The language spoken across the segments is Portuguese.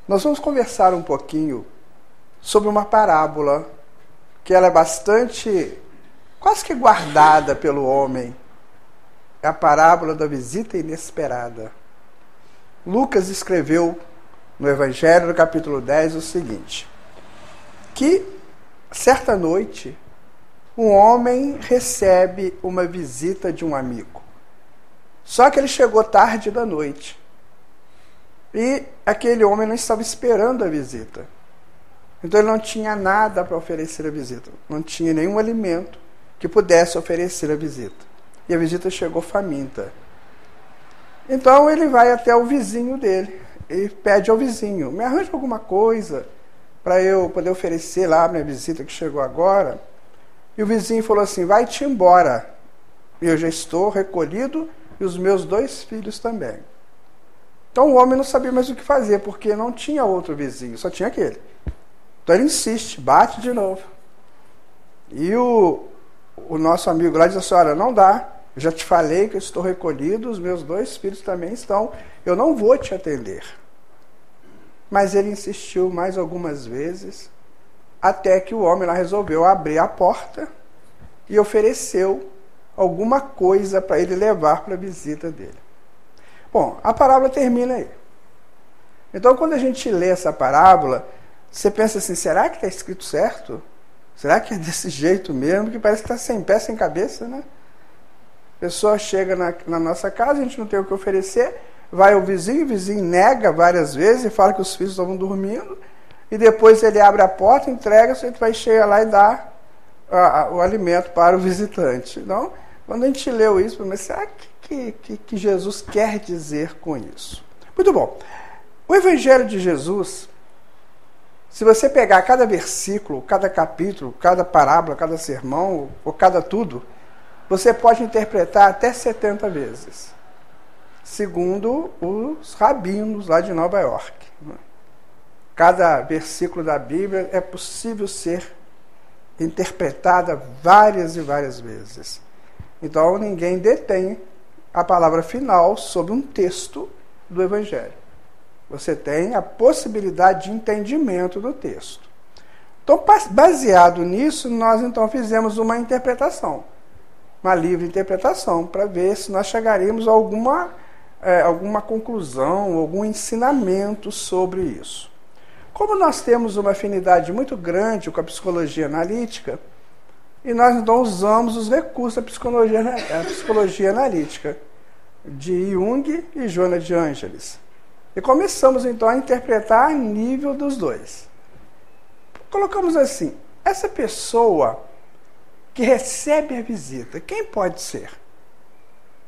Nós vamos conversar um pouquinho sobre uma parábola que ela é bastante, quase que guardada pelo homem. É a parábola da visita inesperada. Lucas escreveu no Evangelho, no capítulo 10, o seguinte: que certa noite um homem recebe uma visita de um amigo. Só que ele chegou tarde da noite. E aquele homem não estava esperando a visita. Então ele não tinha nada para oferecer à visita. Não tinha nenhum alimento que pudesse oferecer à visita. E a visita chegou faminta. Então ele vai até o vizinho dele e pede ao vizinho: me arranja alguma coisa para eu poder oferecer lá a minha visita que chegou agora. E o vizinho falou assim: vai-te embora. Eu já estou recolhido e os meus 2 filhos também. Então o homem não sabia mais o que fazer, porque não tinha outro vizinho, só tinha aquele. Então ele insiste, bate de novo. E o nosso amigo lá diz assim: olha, não dá, eu já te falei que eu estou recolhido, os meus 2 filhos também estão, eu não vou te atender. Mas ele insistiu mais algumas vezes, até que o homem lá resolveu abrir a porta e ofereceu alguma coisa para ele levar para a visita dele. Bom, a parábola termina aí. Então, quando a gente lê essa parábola, você pensa assim: será que está escrito certo? Será que é desse jeito mesmo? Que parece que está sem pé, sem cabeça, né? A pessoa chega na nossa casa, a gente não tem o que oferecer, vai ao vizinho, o vizinho nega várias vezes e fala que os filhos estavam dormindo, e depois ele abre a porta, entrega, você vai chegar lá e dá o alimento para o visitante. Então, quando a gente leu isso, mas será que Jesus quer dizer com isso? Muito bom. O Evangelho de Jesus, se você pegar cada versículo, cada capítulo, cada parábola, cada sermão, ou cada tudo, você pode interpretar até 70 vezes, segundo os rabinos lá de Nova York. Cada versículo da Bíblia é possível ser interpretada várias e várias vezes. Então, ninguém detém a palavra final sobre um texto do Evangelho. Você tem a possibilidade de entendimento do texto. Então, baseado nisso, nós então fizemos uma interpretação, uma livre interpretação, para ver se nós chegaríamos a alguma conclusão, algum ensinamento sobre isso. Como nós temos uma afinidade muito grande com a psicologia analítica, e nós então usamos os recursos da psicologia analítica de Jung e Joana de Ângeles. E começamos então a interpretar a nível dos dois. Colocamos assim: essa pessoa que recebe a visita, quem pode ser?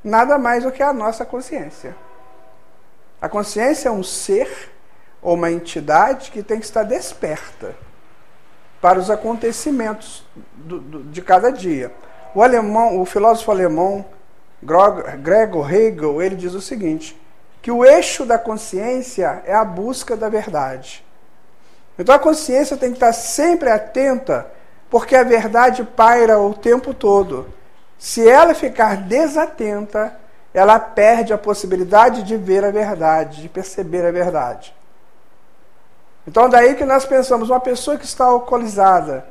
Nada mais do que a nossa consciência. A consciência é um ser ou uma entidade que tem que estar desperta para os acontecimentos de cada dia. O filósofo alemão Gregor Hegel, ele diz o seguinte: que o eixo da consciência é a busca da verdade. Então a consciência tem que estar sempre atenta, porque a verdade paira o tempo todo. Se ela ficar desatenta, ela perde a possibilidade de ver a verdade, de perceber a verdade. Então daí que nós pensamos, uma pessoa que está alcoolizada,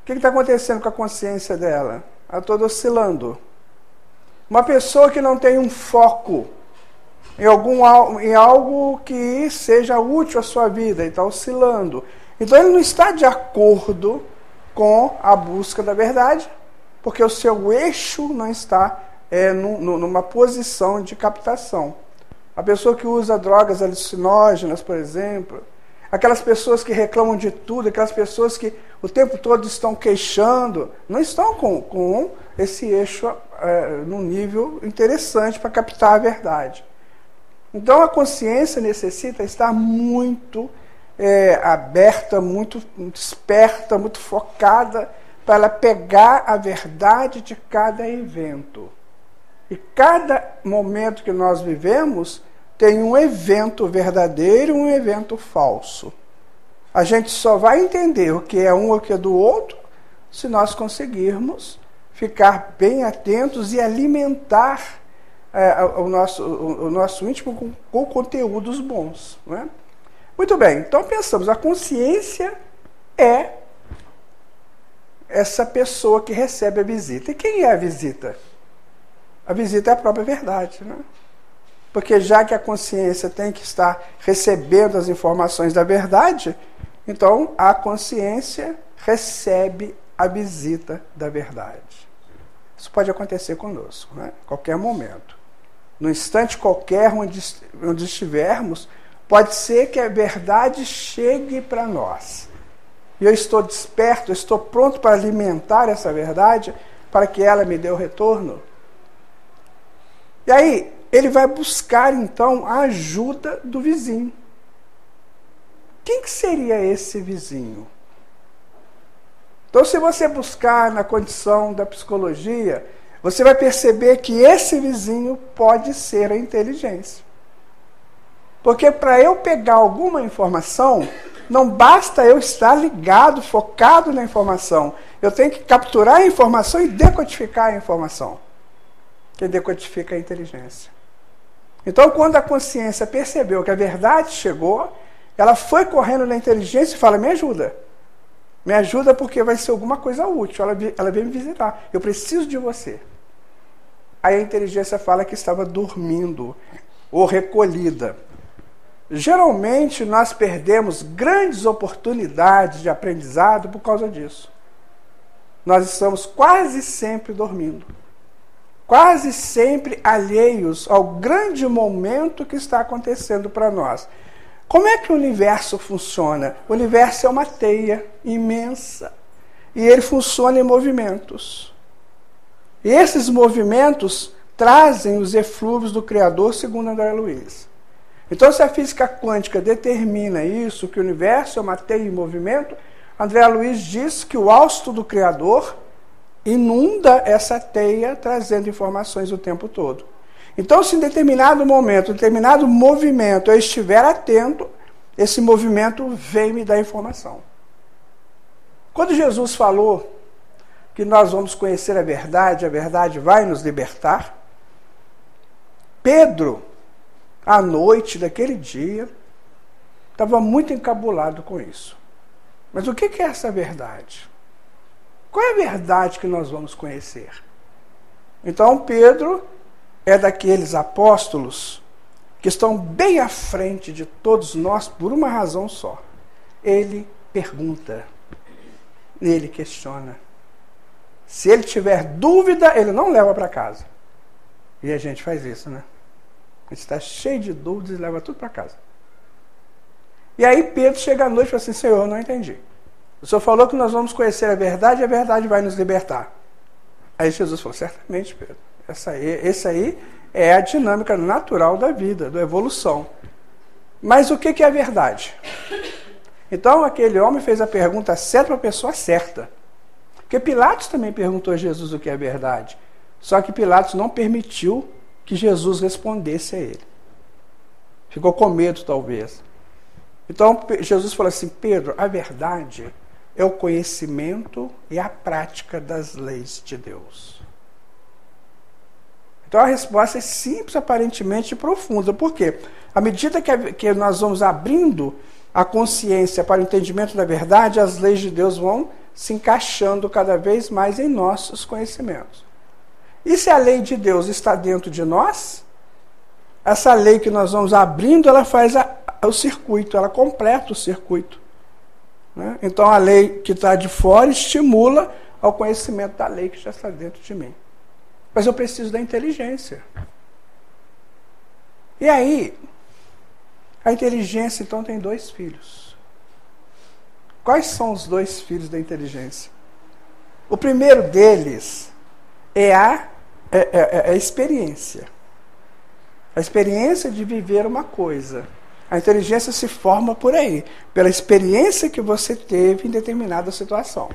o que está acontecendo com a consciência dela? Ela está toda oscilando. Uma pessoa que não tem um foco em algo que seja útil à sua vida, e está oscilando. Então ele não está de acordo com a busca da verdade, porque o seu eixo não está numa posição de captação. A pessoa que usa drogas alucinógenas, por exemplo, aquelas pessoas que reclamam de tudo, aquelas pessoas que o tempo todo estão queixando, não estão com esse eixo num nível interessante para captar a verdade. Então a consciência necessita estar muito aberta, muito esperta, muito focada, para ela pegar a verdade de cada evento. E cada momento que nós vivemos tem um evento verdadeiro e um evento falso. A gente só vai entender o que é um ou o que é do outro se nós conseguirmos ficar bem atentos e alimentar o nosso íntimo com conteúdos bons. Não é? Muito bem, então pensamos, a consciência é essa pessoa que recebe a visita. E quem é a visita? A visita é a própria verdade, né? Porque já que a consciência tem que estar recebendo as informações da verdade, então a consciência recebe a visita da verdade. Isso pode acontecer conosco, né? A qualquer momento. No instante qualquer onde estivermos, pode ser que a verdade chegue para nós. E eu estou desperto, eu estou pronto para alimentar essa verdade, para que ela me dê o retorno. E aí, ele vai buscar, então, a ajuda do vizinho. Quem que seria esse vizinho? Então, se você buscar na condição da psicologia, você vai perceber que esse vizinho pode ser a inteligência. Porque para eu pegar alguma informação, não basta eu estar ligado, focado na informação. Eu tenho que capturar a informação e decodificar a informação. Quem decodifica é a inteligência. Então, quando a consciência percebeu que a verdade chegou, ela foi correndo na inteligência e fala, me ajuda. Me ajuda porque vai ser alguma coisa útil. Ela veio me visitar. Eu preciso de você. Aí a inteligência fala que estava dormindo ou recolhida. Geralmente, nós perdemos grandes oportunidades de aprendizado por causa disso. Nós estamos quase sempre dormindo. Quase sempre alheios ao grande momento que está acontecendo para nós. Como é que o universo funciona? O universo é uma teia imensa e ele funciona em movimentos. E esses movimentos trazem os eflúvios do Criador, segundo André Luiz. Então, se a física quântica determina isso, que o universo é uma teia em movimento, André Luiz diz que o hausto do Criador inunda essa teia, trazendo informações o tempo todo. Então, se em determinado momento, em determinado movimento, eu estiver atento, esse movimento vem me dar informação. Quando Jesus falou que nós vamos conhecer a verdade vai nos libertar, Pedro, à noite daquele dia, estava muito encabulado com isso. Mas o que é essa verdade? Qual é a verdade que nós vamos conhecer? Então, Pedro é daqueles apóstolos que estão bem à frente de todos nós por uma razão só. Ele pergunta, ele questiona. Se ele tiver dúvida, ele não leva para casa. E a gente faz isso, né? A gente está cheio de dúvidas e leva tudo para casa. E aí Pedro chega à noite e fala assim, Senhor, eu não entendi. O Senhor falou que nós vamos conhecer a verdade e a verdade vai nos libertar. Aí Jesus falou, certamente, Pedro. Essa aí é a dinâmica natural da vida, da evolução. Mas o que é a verdade? Então, aquele homem fez a pergunta certa para a pessoa certa. Porque Pilatos também perguntou a Jesus o que é verdade. Só que Pilatos não permitiu que Jesus respondesse a ele. Ficou com medo, talvez. Então, Jesus falou assim, Pedro, a verdade é o conhecimento e a prática das leis de Deus. Então a resposta é simples, aparentemente profunda. Por quê? À medida que nós vamos abrindo a consciência para o entendimento da verdade, as leis de Deus vão se encaixando cada vez mais em nossos conhecimentos. E se a lei de Deus está dentro de nós, essa lei que nós vamos abrindo, ela faz o circuito, ela completa o circuito. Né? Então a lei que está de fora estimula ao conhecimento da lei que já está dentro de mim. Mas eu preciso da inteligência. E aí, a inteligência então tem dois filhos. Quais são os dois filhos da inteligência? O primeiro deles é a experiência. A experiência de viver uma coisa. A inteligência se forma por aí, pela experiência que você teve em determinada situação.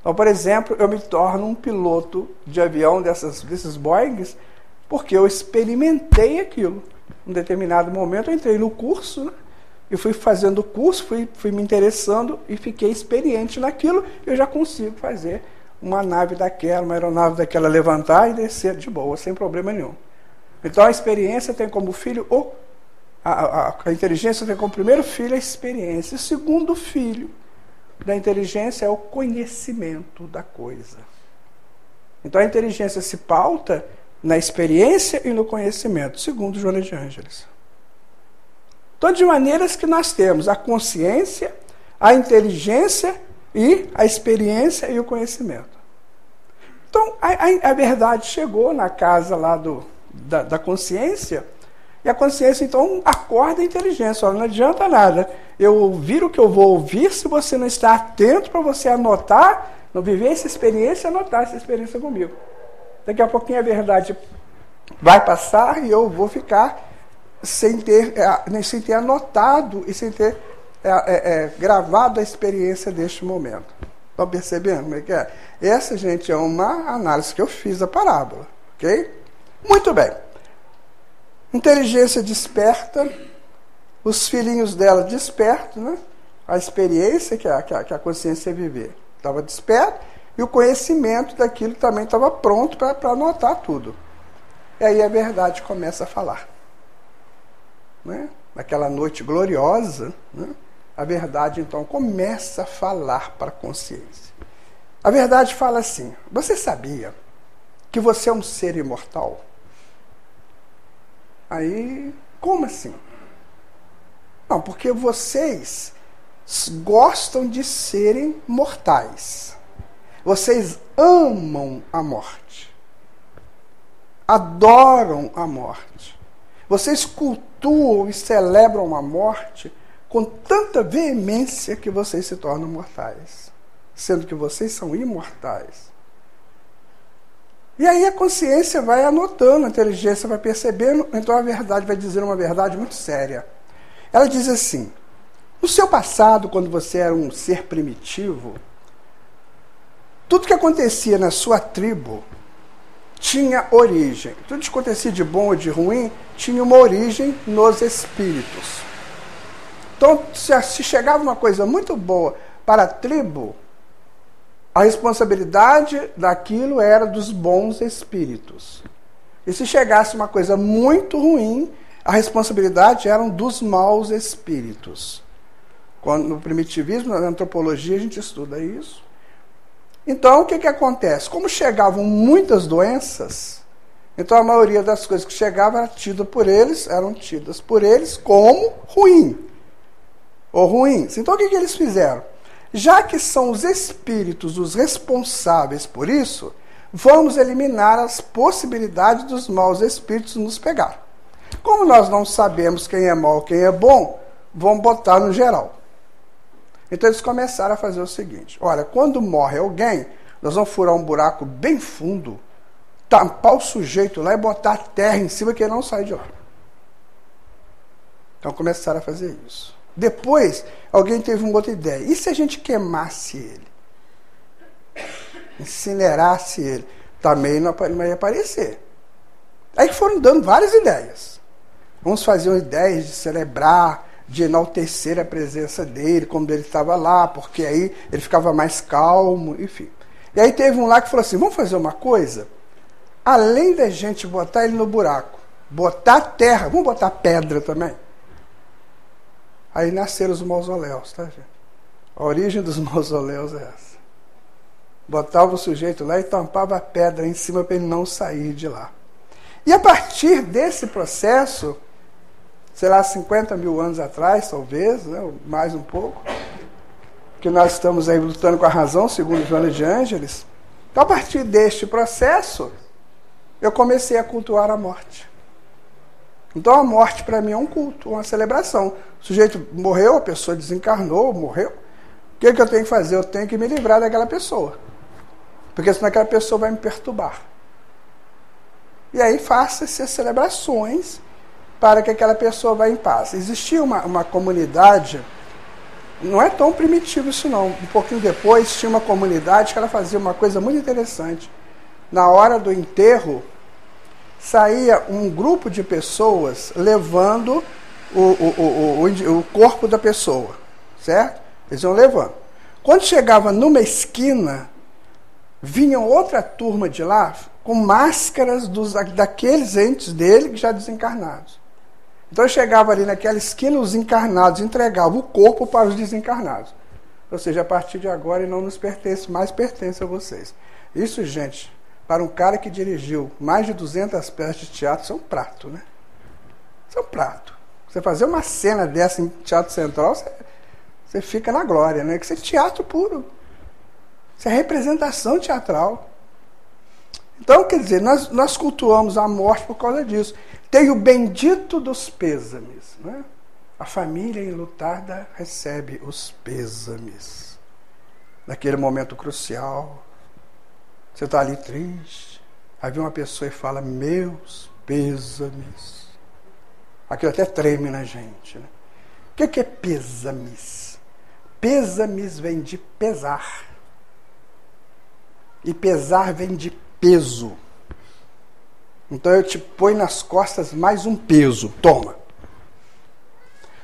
Então, por exemplo, eu me torno um piloto de avião desses Boeings porque eu experimentei aquilo. Em determinado momento eu entrei no curso, né? Eu fui fazendo o curso, fui me interessando e fiquei experiente naquilo. Eu já consigo fazer uma nave daquela, uma aeronave daquela levantar e descer de boa, sem problema nenhum. Então a experiência tem como filho a inteligência tem como primeiro filho a experiência. O segundo filho da inteligência é o conhecimento da coisa. Então a inteligência se pauta na experiência e no conhecimento, segundo Joana de Ângeles. Então, de maneiras que nós temos a consciência, a inteligência e a experiência e o conhecimento. Então, a verdade chegou na casa lá da consciência, e a consciência, então, acorda a inteligência. Olha, não adianta nada eu ouvir o que eu vou ouvir se você não está atento para você anotar, não viver essa experiência e anotar essa experiência comigo. Daqui a pouquinho a verdade vai passar e eu vou ficar sem ter anotado e sem ter gravado a experiência deste momento. Estão percebendo como é que é? Essa, gente, é uma análise que eu fiz da parábola. Ok? Muito bem. Inteligência desperta, os filhinhos dela despertam, né? A experiência que a consciência viver estava desperta, e o conhecimento daquilo também estava pronto para anotar tudo. E aí a verdade começa a falar. Né? Naquela noite gloriosa, né? A verdade então começa a falar para a consciência. A verdade fala assim: você sabia que você é um ser imortal? Aí, como assim? Não, porque vocês gostam de serem mortais. Vocês amam a morte. Adoram a morte. Vocês cultuam e celebram a morte com tanta veemência que vocês se tornam mortais, sendo que vocês são imortais. E aí a consciência vai anotando, a inteligência vai percebendo, então a verdade vai dizer uma verdade muito séria. Ela diz assim: no seu passado, quando você era um ser primitivo, tudo que acontecia na sua tribo tinha origem. Tudo que acontecia de bom ou de ruim tinha uma origem nos espíritos. Então, se chegava uma coisa muito boa para a tribo, a responsabilidade daquilo era dos bons espíritos. E se chegasse uma coisa muito ruim, a responsabilidade era dos maus espíritos. No primitivismo, na antropologia, a gente estuda isso. Então, o que acontece? Como chegavam muitas doenças, então a maioria das coisas que chegavam eram tidas por eles como ruim. Ou ruins. Então o que eles fizeram? Já que são os espíritos os responsáveis por isso, vamos eliminar as possibilidades dos maus espíritos nos pegar. Como nós não sabemos quem é mau, quem é bom, vamos botar no geral. Então eles começaram a fazer o seguinte: olha, quando morre alguém, nós vamos furar um buraco bem fundo, tampar o sujeito lá e botar terra em cima que ele não sai de lá. Então começaram a fazer isso. Depois, alguém teve uma outra ideia. E se a gente queimasse ele? Incinerasse ele? Também não ia aparecer. Aí foram dando várias ideias. Uns faziam ideias de celebrar, de enaltecer a presença dele, como ele estava lá, porque aí ele ficava mais calmo, enfim. E aí teve um lá que falou assim: vamos fazer uma coisa? Além da gente botar ele no buraco, botar terra, vamos botar pedra também? Aí nasceram os mausoléus, tá, gente? A origem dos mausoléus é essa. Botava o sujeito lá e tampava a pedra em cima para ele não sair de lá. E a partir desse processo, sei lá, 50 mil anos atrás, talvez, né, mais um pouco, que nós estamos aí lutando com a razão, segundo Joana de Ângeles, então, a partir deste processo, eu comecei a cultuar a morte. Então a morte para mim é um culto, uma celebração. O sujeito morreu, a pessoa desencarnou, morreu. O que eu tenho que fazer? Eu tenho que me livrar daquela pessoa. Porque senão aquela pessoa vai me perturbar. E aí faça-se as celebrações para que aquela pessoa vá em paz. Existia uma comunidade, não é tão primitivo isso não. Um pouquinho depois tinha uma comunidade que ela fazia uma coisa muito interessante. Na hora do enterro, saía um grupo de pessoas levando o corpo da pessoa, certo? Eles iam levando. Quando chegava numa esquina, vinha outra turma de lá com máscaras daqueles entes dele já desencarnados. Então eu chegava ali naquela esquina, os encarnados entregavam o corpo para os desencarnados. Ou seja, a partir de agora ele não nos pertence, mais pertence a vocês. Isso, gente, para um cara que dirigiu mais de 200 peças de teatro, isso é um prato, né? Isso é um prato. Você fazer uma cena dessa em Teatro Central, você fica na glória, né? Que isso é teatro puro. Isso é representação teatral. Então, quer dizer, nós cultuamos a morte por causa disso. Tem o bendito dos pêsames, né? A família enlutada recebe os pêsames. Naquele momento crucial, você está ali triste, aí vem uma pessoa e fala, meus pêsames. Aquilo até treme na gente, né? O que é pêsames? Pêsames vem de pesar. E pesar vem de peso. Então eu te ponho nas costas mais um peso, toma.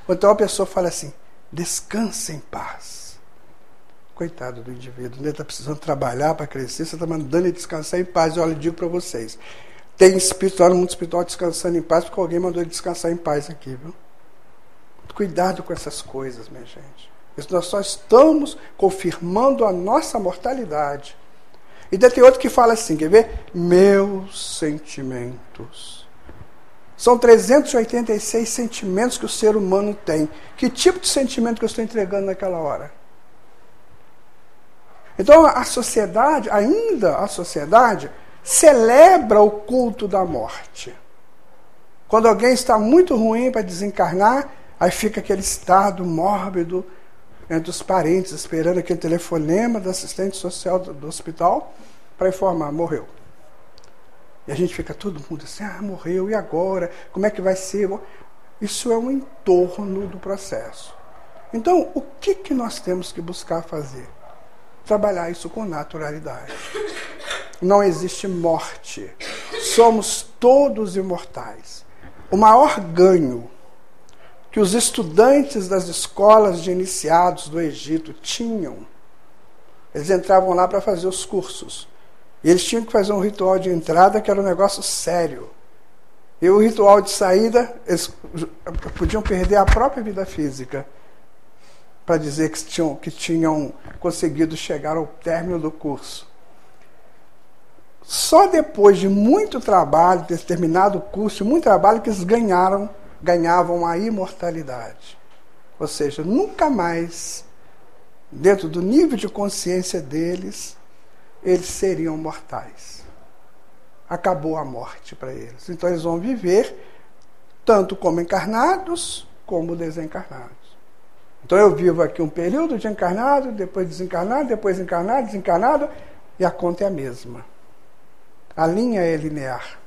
Ou então a pessoa fala assim, descansa em paz. Coitado do indivíduo, ele está precisando trabalhar para crescer, você está mandando ele descansar em paz. E olha, eu digo para vocês, tem espírito lá no mundo espiritual descansando em paz, porque alguém mandou ele descansar em paz aqui, viu? Cuidado com essas coisas, minha gente. Nós só estamos confirmando a nossa mortalidade. E daí tem outro que fala assim, quer ver? Meus sentimentos. São 386 sentimentos que o ser humano tem. Que tipo de sentimento que eu estou entregando naquela hora? Então a sociedade, ainda a sociedade, celebra o culto da morte. Quando alguém está muito ruim para desencarnar, aí fica aquele estado mórbido entre os parentes, esperando aquele telefonema do assistente social do hospital para informar, morreu. E a gente fica todo mundo assim, morreu, e agora? Como é que vai ser? Isso é um entorno do processo. Então, o que nós temos que buscar fazer? Trabalhar isso com naturalidade. Não existe morte. Somos todos imortais. O maior ganho que os estudantes das escolas de iniciados do Egito tinham, eles entravam lá para fazer os cursos. E eles tinham que fazer um ritual de entrada que era um negócio sério. E o ritual de saída, eles podiam perder a própria vida física para dizer que tinham conseguido chegar ao término do curso. Só depois de muito trabalho, ter terminado o curso, muito trabalho, que eles ganhavam a imortalidade. Ou seja, nunca mais, dentro do nível de consciência deles, eles seriam mortais. Acabou a morte para eles. Então eles vão viver tanto como encarnados, como desencarnados. Então eu vivo aqui um período de encarnado, depois desencarnado, depois encarnado, desencarnado, e a conta é a mesma. A linha é linear.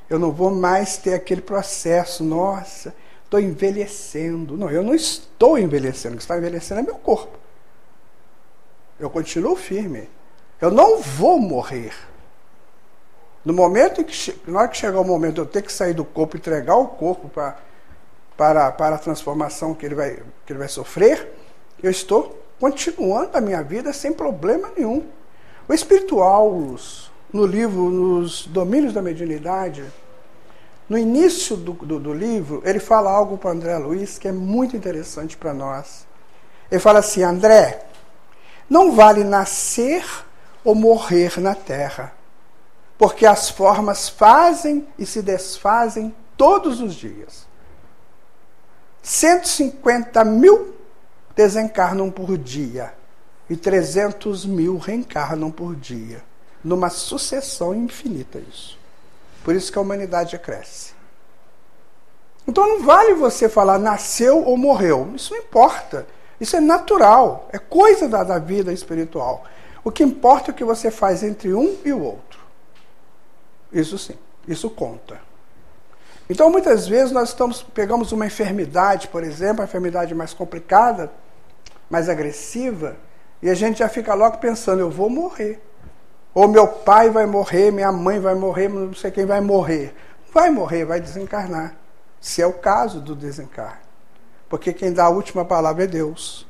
Eu não vou mais ter aquele processo, nossa, estou envelhecendo. Não, eu não estou envelhecendo, o que está envelhecendo é meu corpo. Eu continuo firme. Eu não vou morrer. No momento em que, na hora que chegar o momento de eu ter que sair do corpo, entregar o corpo para a transformação que ele vai sofrer, eu estou continuando a minha vida sem problema nenhum. O espiritual, no livro, nos domínios da mediunidade, no início do livro, ele fala algo para André Luiz que é muito interessante para nós. Ele fala assim, André, não vale nascer ou morrer na Terra, porque as formas fazem e se desfazem todos os dias. 150 mil desencarnam por dia e 300 mil reencarnam por dia. Numa sucessão infinita isso. Por isso que a humanidade cresce. Então não vale você falar nasceu ou morreu. Isso não importa. Isso é natural. É coisa da vida espiritual. O que importa é o que você faz entre um e o outro. Isso sim. Isso conta. Então muitas vezes nós pegamos uma enfermidade, por exemplo, uma enfermidade mais complicada, mais agressiva, e a gente já fica logo pensando, eu vou morrer. Ou meu pai vai morrer, minha mãe vai morrer, não sei quem vai morrer. Vai morrer, vai desencarnar. Se é o caso do desencarne. Porque quem dá a última palavra é Deus.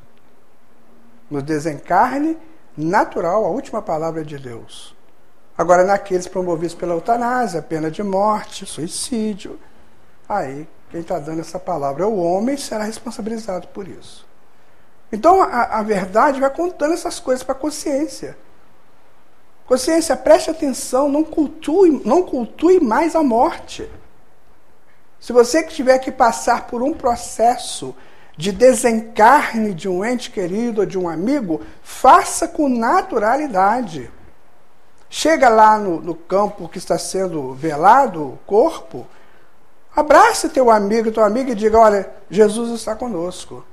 No desencarne natural, a última palavra é de Deus. Agora, naqueles promovidos pela eutanásia, pena de morte, suicídio, aí quem está dando essa palavra é o homem, será responsabilizado por isso. Então a verdade vai contando essas coisas para a consciência. Consciência, preste atenção, não cultue mais a morte. Se você que tiver que passar por um processo de desencarne de um ente querido ou de um amigo, faça com naturalidade. Chega lá no campo que está sendo velado, o corpo, abrace teu amigo e diga, olha, Jesus está conosco.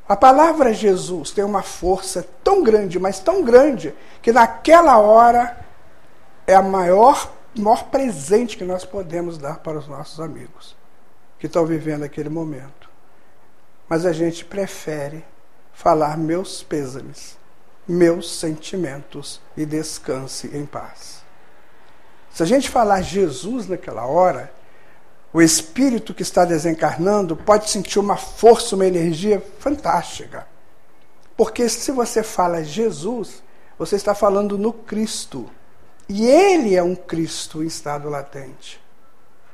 A palavra Jesus tem uma força tão grande, mas tão grande, que naquela hora é o maior presente que nós podemos dar para os nossos amigos que estão vivendo aquele momento. Mas a gente prefere falar meus pêsames, meus sentimentos e descanse em paz. Se a gente falar Jesus naquela hora, o espírito que está desencarnando pode sentir uma força, uma energia fantástica. Porque se você fala Jesus, você está falando no Cristo. E ele é um Cristo em estado latente.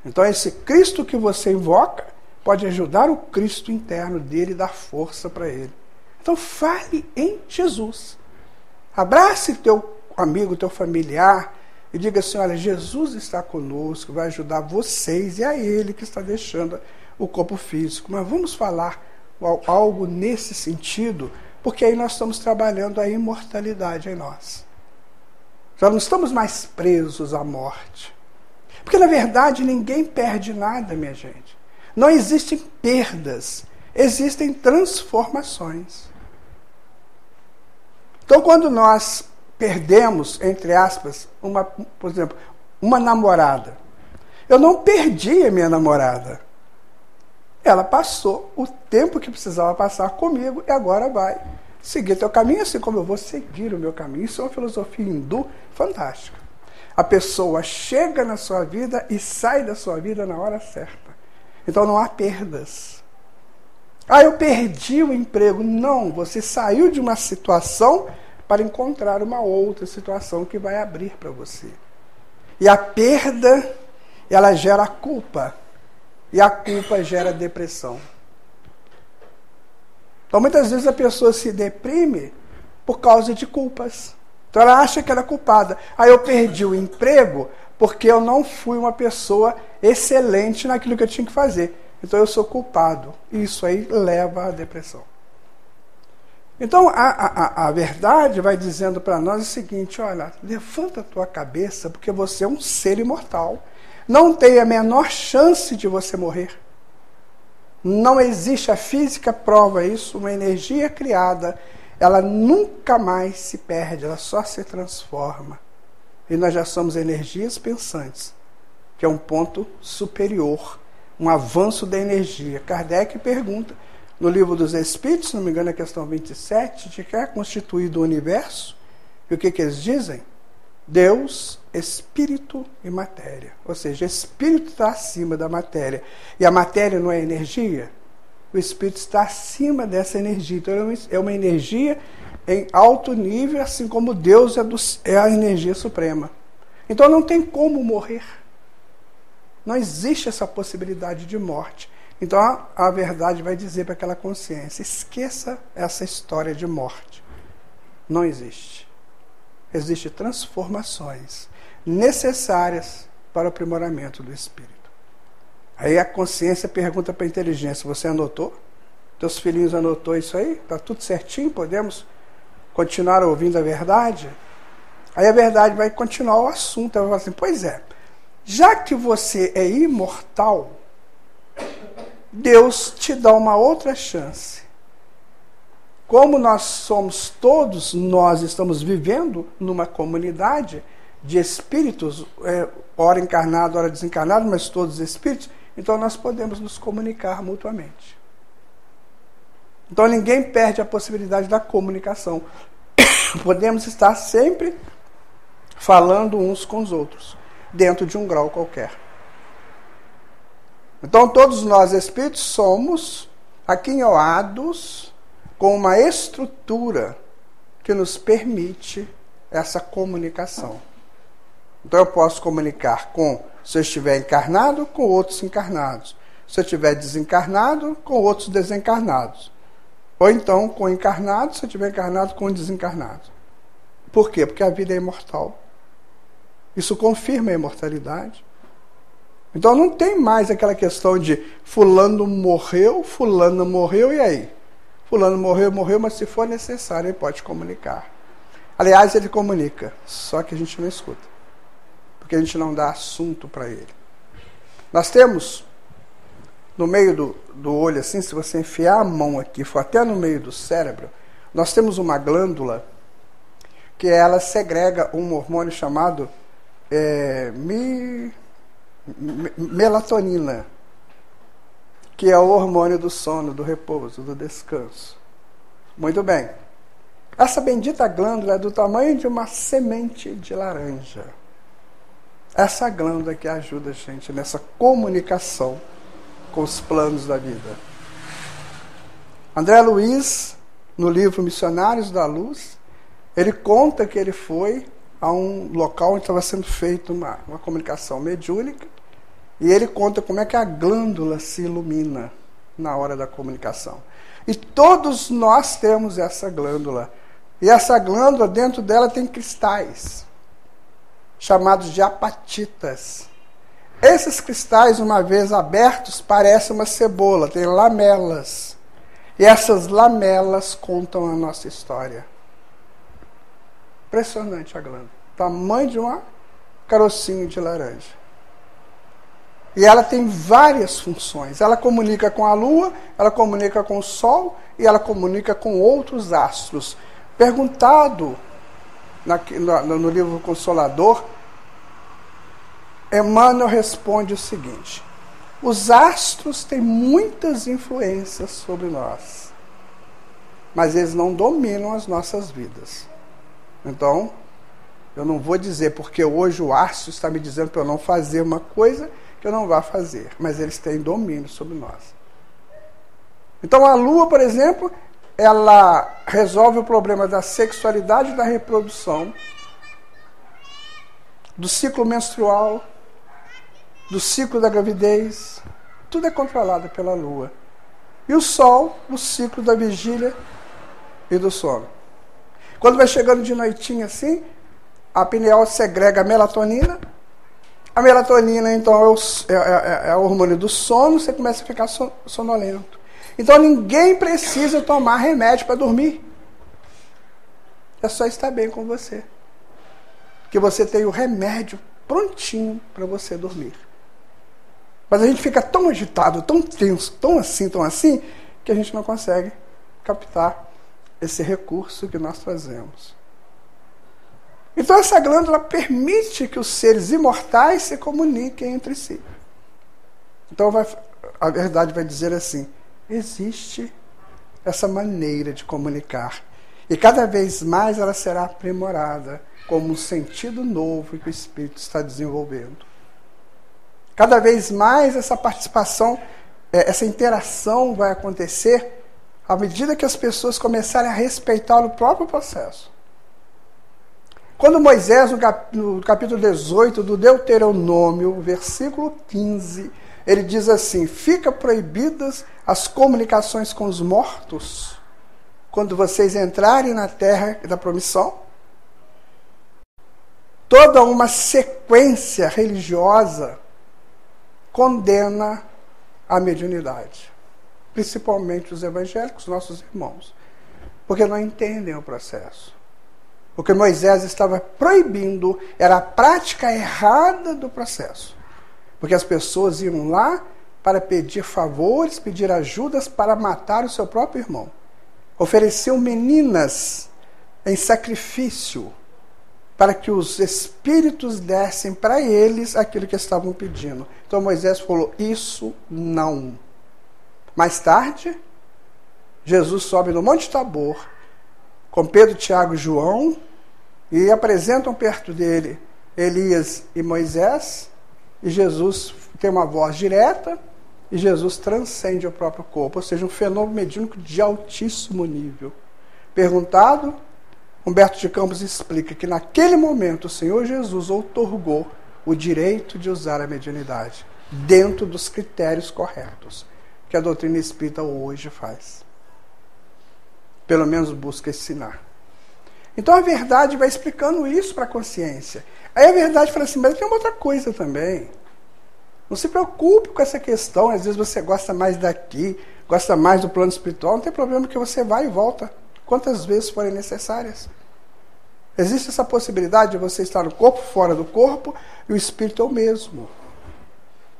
Então esse Cristo que você invoca pode ajudar o Cristo interno dele e dar força para ele. Então fale em Jesus. Abrace teu amigo, teu familiar e diga assim, olha, Jesus está conosco, vai ajudar vocês e a ele que está deixando o corpo físico. Mas vamos falar algo nesse sentido, porque aí nós estamos trabalhando a imortalidade em nós. Já não estamos mais presos à morte. Porque, na verdade, ninguém perde nada, minha gente. Não existem perdas, existem transformações. Então, quando nós perdemos, entre aspas, por exemplo, uma namorada. Eu não perdi a minha namorada. Ela passou o tempo que precisava passar comigo e agora vai seguir teu caminho, assim como eu vou seguir o meu caminho. Isso é uma filosofia hindu fantástica. A pessoa chega na sua vida e sai da sua vida na hora certa. Então não há perdas. Ah, eu perdi o emprego. Não, você saiu de uma situação para encontrar uma outra situação que vai abrir para você. E a perda, ela gera culpa. E a culpa gera depressão. Então muitas vezes a pessoa se deprime por causa de culpas. Então ela acha que ela é culpada. Aí eu perdi o emprego porque eu não fui uma pessoa excelente naquilo que eu tinha que fazer. Então eu sou culpado. E isso aí leva à depressão. Então a verdade vai dizendo para nós o seguinte, olha, levanta a tua cabeça porque você é um ser imortal. Não tem a menor chance de você morrer. Não existe, a física prova isso, uma energia criada, ela nunca mais se perde, ela só se transforma. E nós já somos energias pensantes, que é um ponto superior, um avanço da energia. Kardec pergunta, no Livro dos Espíritos, se não me engano, a questão 27, de que é constituído o universo. E o que eles dizem? Deus, espírito e matéria. Ou seja, espírito está acima da matéria. E a matéria não é energia? O espírito está acima dessa energia. Então é uma energia em alto nível, assim como Deus é a energia suprema. Então não tem como morrer. Não existe essa possibilidade de morte. Então a verdade vai dizer para aquela consciência, esqueça essa história de morte. Não existe. Existem transformações necessárias para o aprimoramento do espírito. Aí a consciência pergunta para a inteligência, você anotou? Teus filhinhos anotou isso aí? Está tudo certinho? Podemos continuar ouvindo a verdade? Aí a verdade vai continuar o assunto. Ela vai falar assim, pois é, já que você é imortal, Deus te dá uma outra chance. Como nós estamos vivendo numa comunidade de espíritos, ora encarnado, ora desencarnado, mas todos espíritos, então nós podemos nos comunicar mutuamente. Então ninguém perde a possibilidade da comunicação. Podemos estar sempre falando uns com os outros, dentro de um grau qualquer. Então todos nós espíritos somos aquinhoados com uma estrutura que nos permite essa comunicação. Então eu posso comunicar se eu estiver encarnado, com outros encarnados. Se eu estiver desencarnado, com outros desencarnados. Ou então com encarnados, se eu estiver encarnado, com desencarnados. Por quê? Porque a vida é imortal. Isso confirma a imortalidade. Então não tem mais aquela questão de fulano morreu, e aí? Fulano morreu, mas se for necessário, ele pode comunicar. Aliás, ele comunica, só que a gente não escuta. Porque a gente não dá assunto para ele. Nós temos, no meio do olho, assim, se você enfiar a mão aqui, for até no meio do cérebro, nós temos uma glândula que ela segrega um hormônio chamado melatonina, que é o hormônio do sono, do repouso, do descanso. Muito bem. Essa bendita glândula é do tamanho de uma semente de laranja. Essa glândula que ajuda a gente nessa comunicação com os planos da vida. André Luiz, no livro Missionários da Luz, ele conta que ele foi a um local onde estava sendo feita uma comunicação mediúnica, e ele conta como é que a glândula se ilumina na hora da comunicação. E todos nós temos essa glândula. E essa glândula, dentro dela, tem cristais, chamados de apatitas. Esses cristais, uma vez abertos, parecem uma cebola, tem lamelas. E essas lamelas contam a nossa história. Impressionante a glândula. Tamanho de um carocinho de laranja. E ela tem várias funções. Ela comunica com a Lua, ela comunica com o Sol e ela comunica com outros astros. Perguntado no livro Consolador, Emmanuel responde o seguinte: os astros têm muitas influências sobre nós, mas eles não dominam as nossas vidas. Então, eu não vou dizer porque hoje o astro está me dizendo para eu não fazer uma coisa que eu não vá fazer, mas eles têm domínio sobre nós. Então a Lua, por exemplo, ela resolve o problema da sexualidade e da reprodução, do ciclo menstrual, do ciclo da gravidez, tudo é controlado pela Lua. E o Sol, o ciclo da vigília e do sono. Quando vai chegando de noitinha assim, a pineal segrega a melatonina. A melatonina, então, é o hormônio do sono, você começa a ficar sonolento. Então, ninguém precisa tomar remédio para dormir. É só estar bem com você. Porque você tem o remédio prontinho para você dormir. Mas a gente fica tão agitado, tão tenso, tão assim, que a gente não consegue captar esse recurso que nós trazemos. Então essa glândula permite que os seres imortais se comuniquem entre si. Então a verdade vai dizer assim: existe essa maneira de comunicar. E cada vez mais ela será aprimorada como um sentido novo que o Espírito está desenvolvendo. Cada vez mais essa participação, essa interação vai acontecer à medida que as pessoas começarem a respeitar o próprio processo. Quando Moisés, no capítulo 18 do Deuteronômio, versículo 15, ele diz assim: fica proibidas as comunicações com os mortos quando vocês entrarem na terra da promissão. Toda uma sequência religiosa condena a mediunidade, principalmente os evangélicos, nossos irmãos, porque não entendem o processo. O que Moisés estava proibindo era a prática errada do processo. Porque as pessoas iam lá para pedir favores, pedir ajudas para matar o seu próprio irmão. Ofereciam meninas em sacrifício para que os espíritos dessem para eles aquilo que estavam pedindo. Então Moisés falou: isso não. Mais tarde, Jesus sobe no Monte Tabor com Pedro, Tiago e João, e apresentam perto dele Elias e Moisés, e Jesus tem uma voz direta, e Jesus transcende o próprio corpo, ou seja, um fenômeno mediúnico de altíssimo nível. Perguntado, Humberto de Campos explica que naquele momento o Senhor Jesus outorgou o direito de usar a mediunidade. dentro dos critérios corretos que a doutrina espírita hoje faz. Pelo menos busca ensinar. Então a verdade vai explicando isso para a consciência. Aí a verdade fala assim, mas tem uma outra coisa também. Não se preocupe com essa questão, às vezes você gosta mais daqui, gosta mais do plano espiritual, não tem problema que você vai e volta quantas vezes forem necessárias. Existe essa possibilidade de você estar no corpo, fora do corpo, e o espírito é o mesmo.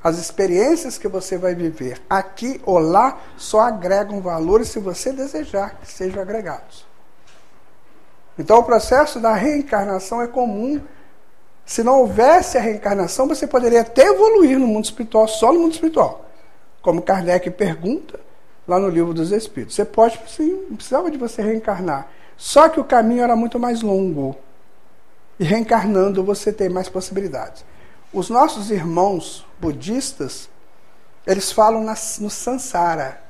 As experiências que você vai viver aqui ou lá só agregam valores se você desejar que sejam agregados. Então o processo da reencarnação é comum. Se não houvesse a reencarnação, você poderia até evoluir no mundo espiritual, só no mundo espiritual. Como Kardec pergunta lá no Livro dos Espíritos. Você pode, sim, não precisava de você reencarnar. Só que o caminho era muito mais longo. E reencarnando você tem mais possibilidades. Os nossos irmãos budistas, eles falam no Sansara.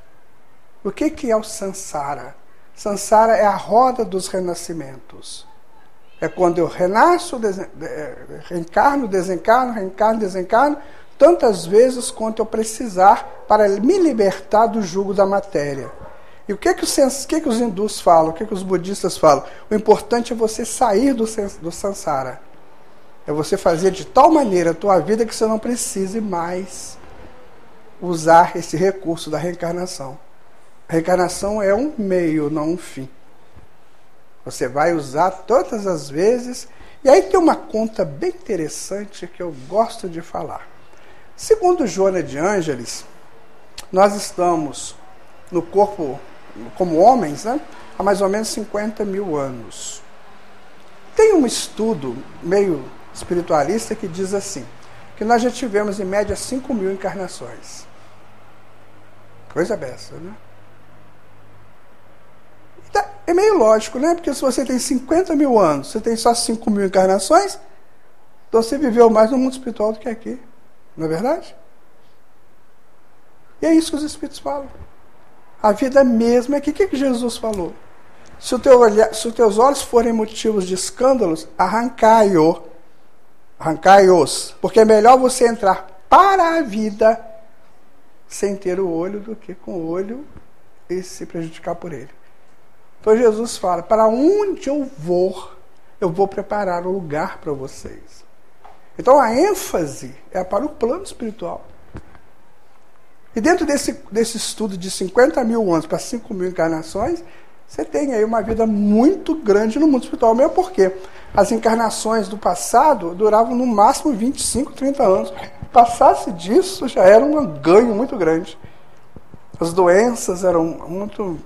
O que é o Sansara? Sansara é a roda dos renascimentos. É quando eu renasço, reencarno, desencarno, tantas vezes quanto eu precisar para me libertar do jugo da matéria. E o que os hindus falam, o que os budistas falam? O importante é você sair do Sansara. É você fazer de tal maneira a tua vida que você não precise mais usar esse recurso da reencarnação. A reencarnação é um meio, não um fim. Você vai usar todas as vezes. E aí tem uma conta bem interessante que eu gosto de falar. Segundo Joana de Ângeles, nós estamos no corpo, como homens, né, há mais ou menos 50 mil anos. Tem um estudo meio espiritualista que diz assim, que nós já tivemos em média 5 mil encarnações. Coisa dessa, né? É meio lógico, né? Porque se você tem 50 mil anos, você tem só 5 mil encarnações, então você viveu mais no mundo espiritual do que aqui. Não é verdade? E é isso que os Espíritos falam. A vida mesma é que o que Jesus falou? Se os teus olhos forem motivos de escândalos, arrancai-os. Porque é melhor você entrar para a vida sem ter o olho do que com o olho e se prejudicar por ele. Então Jesus fala, para onde eu vou preparar um lugar para vocês. Então a ênfase é para o plano espiritual. E dentro desse estudo de 50 mil anos para 5 mil encarnações, você tem aí uma vida muito grande no mundo espiritual. Mesmo porque as encarnações do passado duravam no máximo 25, 30 anos. Passasse disso já era um ganho muito grande. As doenças eram muito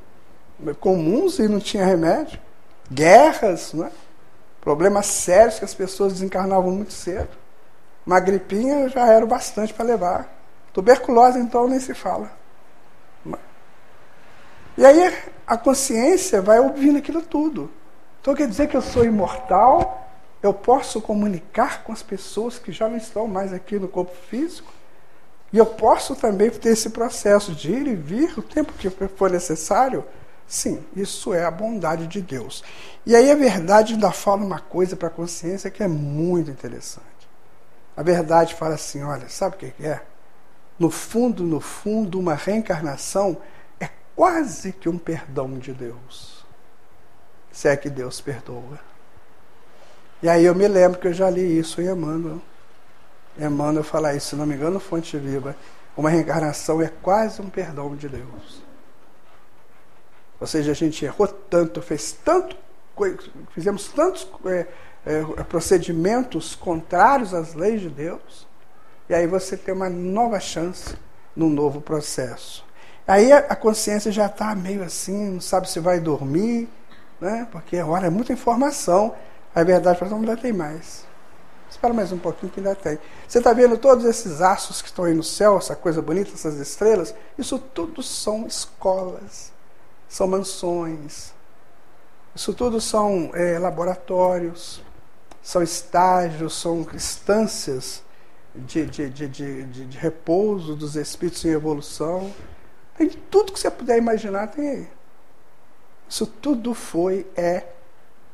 comuns e não tinha remédio. Guerras, né? Problemas sérios que as pessoas desencarnavam muito cedo. Uma gripinha já era o bastante para levar. Tuberculose, então, nem se fala. E aí a consciência vai ouvindo aquilo tudo. Então quer dizer que eu sou imortal, eu posso comunicar com as pessoas que já não estão mais aqui no corpo físico, e eu posso também ter esse processo de ir e vir o tempo que for necessário. Sim, isso é a bondade de Deus. E aí a verdade ainda fala uma coisa para a consciência que é muito interessante. A verdade fala assim, olha, sabe o que é? No fundo, uma reencarnação é quase que um perdão de Deus. Se é que Deus perdoa. E aí eu me lembro que eu já li isso em Emmanuel. Emmanuel fala isso, se não me engano, Fonte Viva. Uma reencarnação é quase um perdão de Deus. Ou seja, a gente errou tanto, fizemos tantos procedimentos contrários às leis de Deus, e aí você tem uma nova chance num novo processo. Aí a consciência já está meio assim, não sabe se vai dormir, né? Porque olha, é muita informação. A verdade fala, não, ainda tem mais. Espera mais um pouquinho que ainda tem. Você está vendo todos esses astros que estão aí no céu, essa coisa bonita, essas estrelas? Isso tudo são escolas, são mansões. Isso tudo são laboratórios, são estágios, são instâncias de repouso dos espíritos em evolução. Tem tudo que você puder imaginar, tem aí. Isso tudo foi, é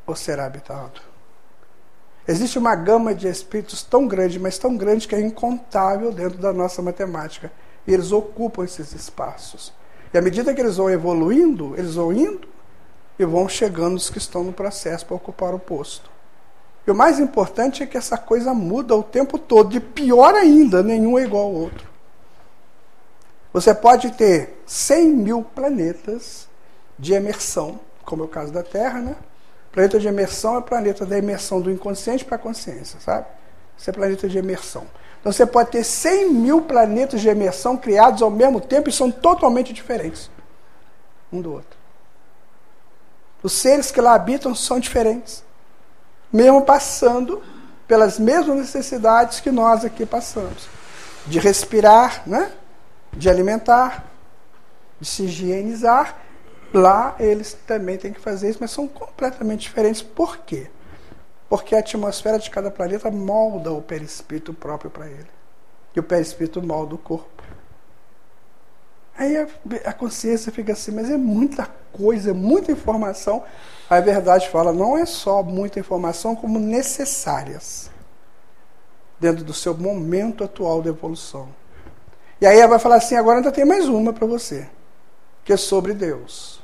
ou será habitado. Existe uma gama de espíritos tão grande, mas tão grande que é incontável dentro da nossa matemática. E eles ocupam esses espaços. E à medida que eles vão evoluindo, eles vão indo e vão chegando os que estão no processo para ocupar o posto. E o mais importante é que essa coisa muda o tempo todo. E pior ainda, nenhum é igual ao outro. Você pode ter 100 mil planetas de emersão, como é o caso da Terra, né? Planeta de emersão é o planeta da imersão do inconsciente para a consciência, sabe? Isso é planeta de emersão. Então você pode ter 100 mil planetas de emersão criados ao mesmo tempo e são totalmente diferentes um do outro. Os seres que lá habitam são diferentes, mesmo passando pelas mesmas necessidades que nós aqui passamos. De respirar, né? De alimentar, de se higienizar. Lá eles também têm que fazer isso, mas são completamente diferentes. Por quê? Porque a atmosfera de cada planeta molda o perispírito próprio para ele. E o perispírito molda o corpo. Aí a consciência fica assim, mas é muita coisa, é muita informação. A verdade fala, não é só muita informação, como necessárias. Dentro do seu momento atual de evolução. E aí ela vai falar assim, agora ainda tem mais uma para você. Que é sobre Deus.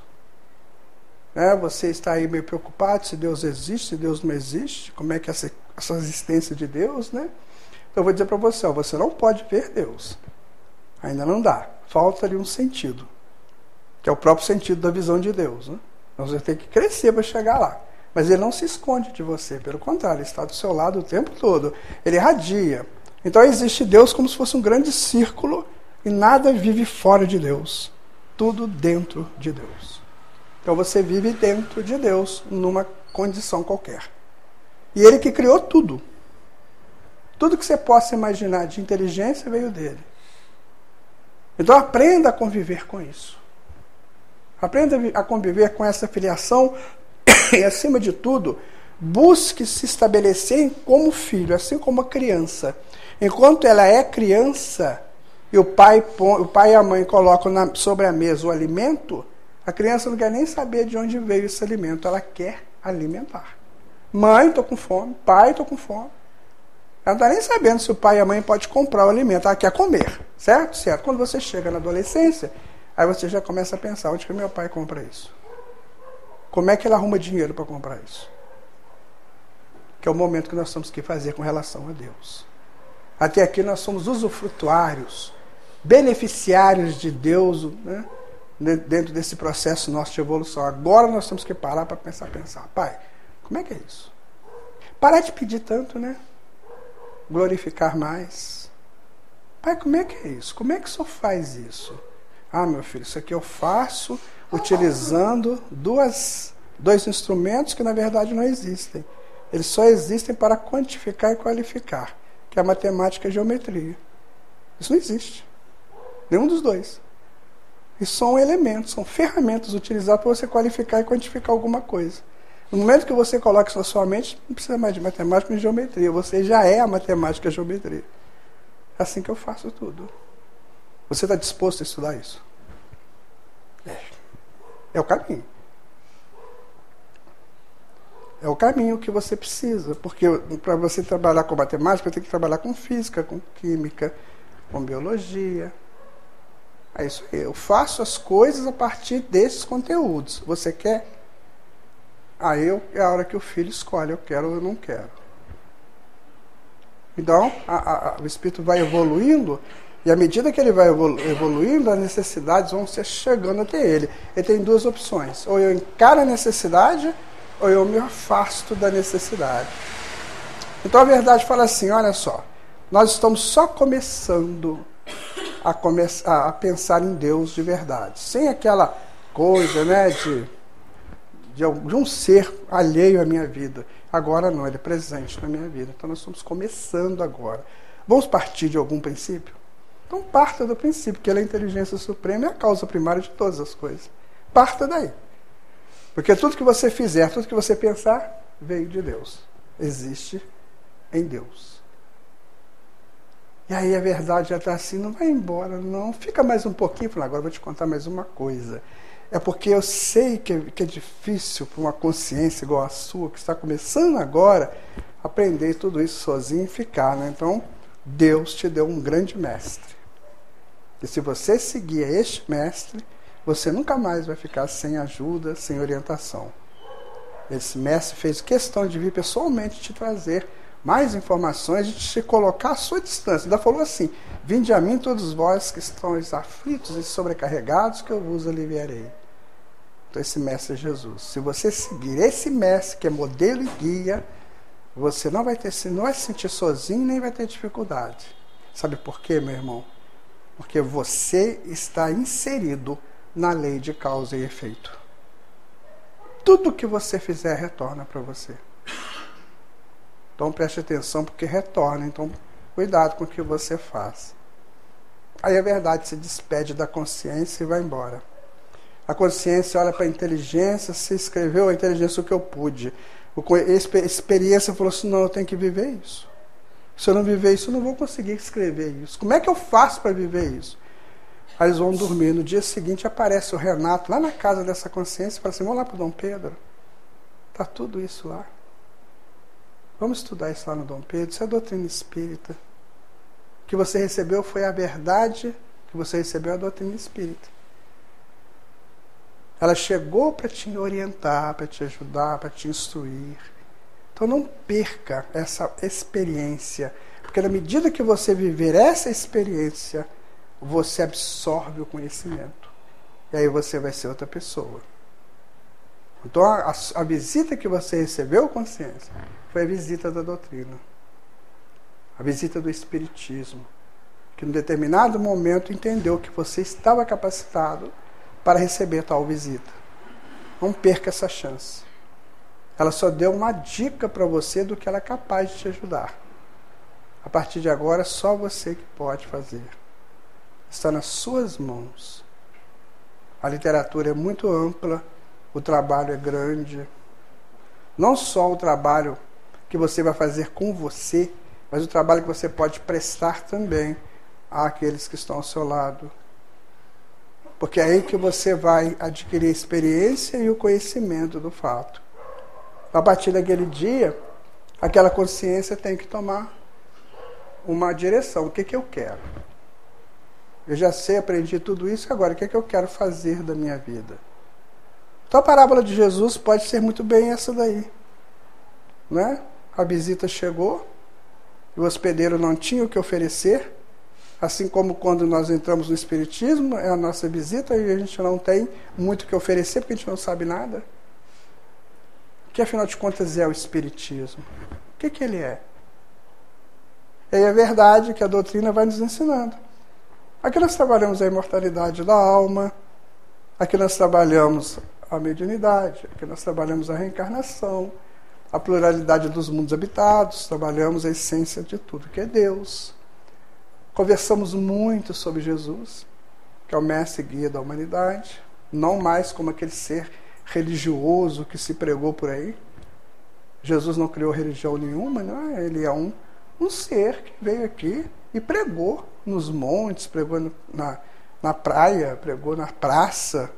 Você está aí meio preocupado se Deus existe, se Deus não existe, como é que é essa existência de Deus, né? Então eu vou dizer para você, você não pode ver Deus. Ainda não dá. Falta ali um sentido, que é o próprio sentido da visão de Deus. Né? Então você tem que crescer para chegar lá. Mas ele não se esconde de você, pelo contrário, ele está do seu lado o tempo todo. Ele irradia. Então existe Deus como se fosse um grande círculo e nada vive fora de Deus. Tudo dentro de Deus. Então você vive dentro de Deus, numa condição qualquer. E ele que criou tudo. Tudo que você possa imaginar de inteligência veio dele. Então aprenda a conviver com isso. Aprenda a conviver com essa filiação e, acima de tudo, busque se estabelecer como filho, assim como a criança. Enquanto ela é criança e o pai e a mãe colocam sobre a mesa o alimento, a criança não quer nem saber de onde veio esse alimento, ela quer alimentar. Mãe, estou com fome. Pai, estou com fome. Ela não está nem sabendo se o pai e a mãe podem comprar o alimento, ela quer comer, certo? Certo. Quando você chega na adolescência, aí você já começa a pensar, onde que meu pai compra isso? Como é que ele arruma dinheiro para comprar isso? Que é o momento que nós temos que fazer com relação a Deus. Até aqui nós somos usufrutuários, beneficiários de Deus, né? Dentro desse processo nosso de evolução. Agora nós temos que parar para pensar, pai, como é que é isso? Parar de pedir tanto, né? Glorificar mais. Pai, como é que é isso? Como é que o senhor faz isso? Ah, meu filho, isso aqui eu faço utilizando dois instrumentos que na verdade não existem. Eles só existem para quantificar e qualificar, que é a matemática e a geometria. Isso não existe. Nenhum dos dois. Isso são elementos, são ferramentas utilizadas para você qualificar e quantificar alguma coisa. No momento que você coloca isso na sua mente, não precisa mais de matemática nem de geometria. Você já é a matemática e a geometria. É assim que eu faço tudo. Você está disposto a estudar isso? É o caminho. É o caminho que você precisa. Porque para você trabalhar com matemática, tem que trabalhar com física, com química, com biologia. É isso aí. Eu faço as coisas a partir desses conteúdos. Você quer? Aí é a hora que o filho escolhe, eu quero ou eu não quero. Então, o espírito vai evoluindo, e à medida que ele vai evoluindo, as necessidades vão ser chegando até ele. Ele tem duas opções. Ou eu encaro a necessidade, ou eu me afasto da necessidade. Então a verdade fala assim, olha só, nós estamos só começando a pensar em Deus de verdade. Sem aquela coisa, né, de um ser alheio à minha vida. Agora não, ele é presente na minha vida. Então nós estamos começando agora. Vamos partir de algum princípio? Então parta do princípio, que ele é a inteligência suprema e a causa primária de todas as coisas. Parta daí. Porque tudo que você fizer, tudo que você pensar, veio de Deus. Existe em Deus. E aí a verdade já está assim, não vai embora, não. Fica mais um pouquinho, agora eu vou te contar mais uma coisa. É porque eu sei que é difícil para uma consciência igual a sua, que está começando agora, aprender tudo isso sozinho e ficar, né? Então, Deus te deu um grande mestre. E se você seguir este mestre, você nunca mais vai ficar sem ajuda, sem orientação. Esse mestre fez questão de vir pessoalmente te trazer mais informações e te colocar à sua distância. Ainda falou assim: vinde a mim todos vós que estão aflitos e sobrecarregados, que eu vos aliviarei. Então esse mestre é Jesus. Se você seguir esse mestre, que é modelo e guia, você não vai se sentir sozinho, nem vai ter dificuldade. Sabe por quê, meu irmão? Porque você está inserido na lei de causa e efeito. Tudo que você fizer retorna para você. Então preste atenção, porque retorna. Então cuidado com o que você faz. Aí a verdade se despede da consciência e vai embora. A consciência olha para a inteligência, se escreveu a inteligência o que eu pude. A experiência falou assim: não, eu tenho que viver isso. Se eu não viver isso, eu não vou conseguir escrever isso. Como é que eu faço para viver isso? Aí eles vão dormir. No dia seguinte aparece o Renato lá na casa dessa consciência e fala assim: vamos lá para o Dom Pedro. Está tudo isso lá. Vamos estudar isso lá no Dom Pedro. Isso é doutrina espírita. O que você recebeu foi a verdade, que você recebeu a doutrina espírita. Ela chegou para te orientar, para te ajudar, para te instruir. Então não perca essa experiência, porque na medida que você viver essa experiência, você absorve o conhecimento. E aí você vai ser outra pessoa. Então a visita que você recebeu, consciência, foi a visita da doutrina. A visita do Espiritismo. Que em determinado momento entendeu que você estava capacitado para receber tal visita. Não perca essa chance. Ela só deu uma dica para você do que ela é capaz de te ajudar. A partir de agora, só você que pode fazer. Está nas suas mãos. A literatura é muito ampla, o trabalho é grande. Não só o trabalho que você vai fazer com você, mas o trabalho que você pode prestar também àqueles que estão ao seu lado. Porque é aí que você vai adquirir a experiência e o conhecimento do fato. A partir daquele dia, aquela consciência tem que tomar uma direção. O que eu quero? Eu já sei, aprendi tudo isso, agora o que eu quero fazer da minha vida? Então a parábola de Jesus pode ser muito bem essa daí. Né? A visita chegou, e o hospedeiro não tinha o que oferecer, assim como quando nós entramos no Espiritismo, é a nossa visita e a gente não tem muito o que oferecer, porque a gente não sabe nada. O que afinal de contas é o Espiritismo? O que ele é? É a verdade que a doutrina vai nos ensinando. Aqui nós trabalhamos a imortalidade da alma, aqui nós trabalhamos a mediunidade, aqui nós trabalhamos a reencarnação, a pluralidade dos mundos habitados, trabalhamos a essência de tudo, que é Deus. Conversamos muito sobre Jesus, que é o mestre e guia da humanidade, não mais como aquele ser religioso que se pregou por aí. Jesus não criou religião nenhuma, não é? Ele é um ser que veio aqui e pregou nos montes, pregou na praia, pregou na praça.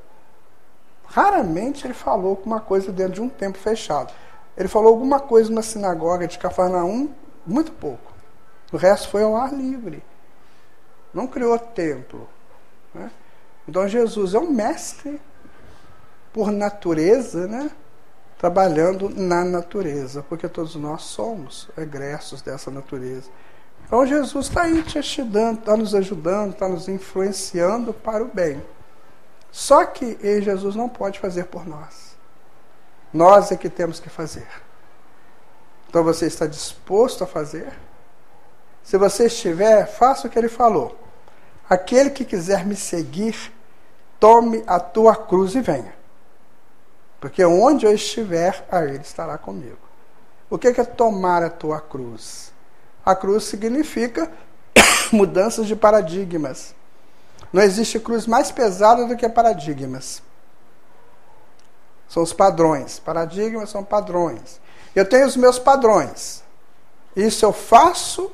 Raramente ele falou alguma coisa dentro de um templo fechado. Ele falou alguma coisa na sinagoga de Cafarnaum, muito pouco. O resto foi ao ar livre. Não criou templo. Né? Então Jesus é um mestre por natureza, né? Trabalhando na natureza, porque todos nós somos egressos dessa natureza. Então Jesus está aí te ajudando, está nos ajudando, está nos influenciando para o bem. Só que Jesus não pode fazer por nós. Nós é que temos que fazer. Então você está disposto a fazer? Se você estiver, faça o que ele falou. Aquele que quiser me seguir, tome a tua cruz e venha. Porque onde eu estiver, aí ele estará comigo. O que é tomar a tua cruz? A cruz significa mudanças de paradigmas. Não existe cruz mais pesada do que paradigmas. São os padrões. Paradigmas são padrões. Eu tenho os meus padrões. Isso eu faço,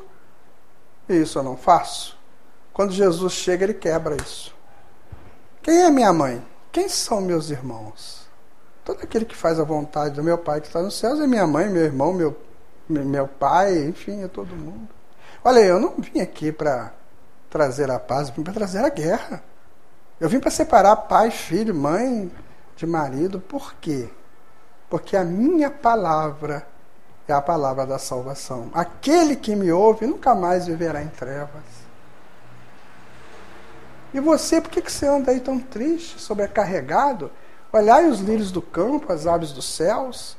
isso eu não faço. Quando Jesus chega, ele quebra isso. Quem é minha mãe? Quem são meus irmãos? Todo aquele que faz a vontade do meu Pai que está nos céus é minha mãe, meu irmão, meu pai, enfim, é todo mundo. Olha, eu não vim aqui para trazer a paz, eu vim para trazer a guerra. Eu vim para separar pai, filho, mãe de marido. Por quê? Porque a minha palavra é a palavra da salvação. Aquele que me ouve nunca mais viverá em trevas. E você, por que você anda aí tão triste, sobrecarregado? Olhai os lírios do campo, as aves dos céus.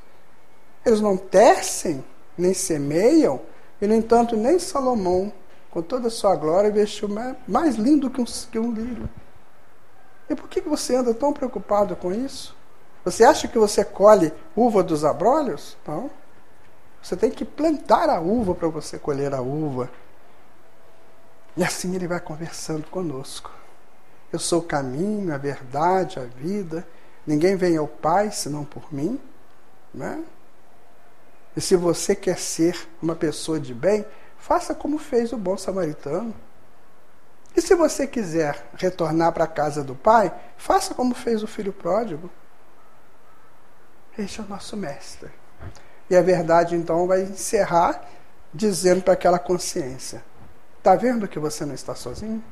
Eles não tecem, nem semeiam, e no entanto nem Salomão, com toda a sua glória, vestiu mais lindo que um lírio. E por que você anda tão preocupado com isso? Você acha que você colhe uva dos abrolhos? Não. Você tem que plantar a uva para você colher a uva. E assim ele vai conversando conosco. Eu sou o caminho, a verdade, a vida. Ninguém vem ao Pai senão por mim. Né? E se você quer ser uma pessoa de bem, faça como fez o bom samaritano. E se você quiser retornar para a casa do Pai, faça como fez o filho pródigo. Este é o nosso mestre. E a verdade, então, vai encerrar dizendo para aquela consciência: está vendo que você não está sozinho?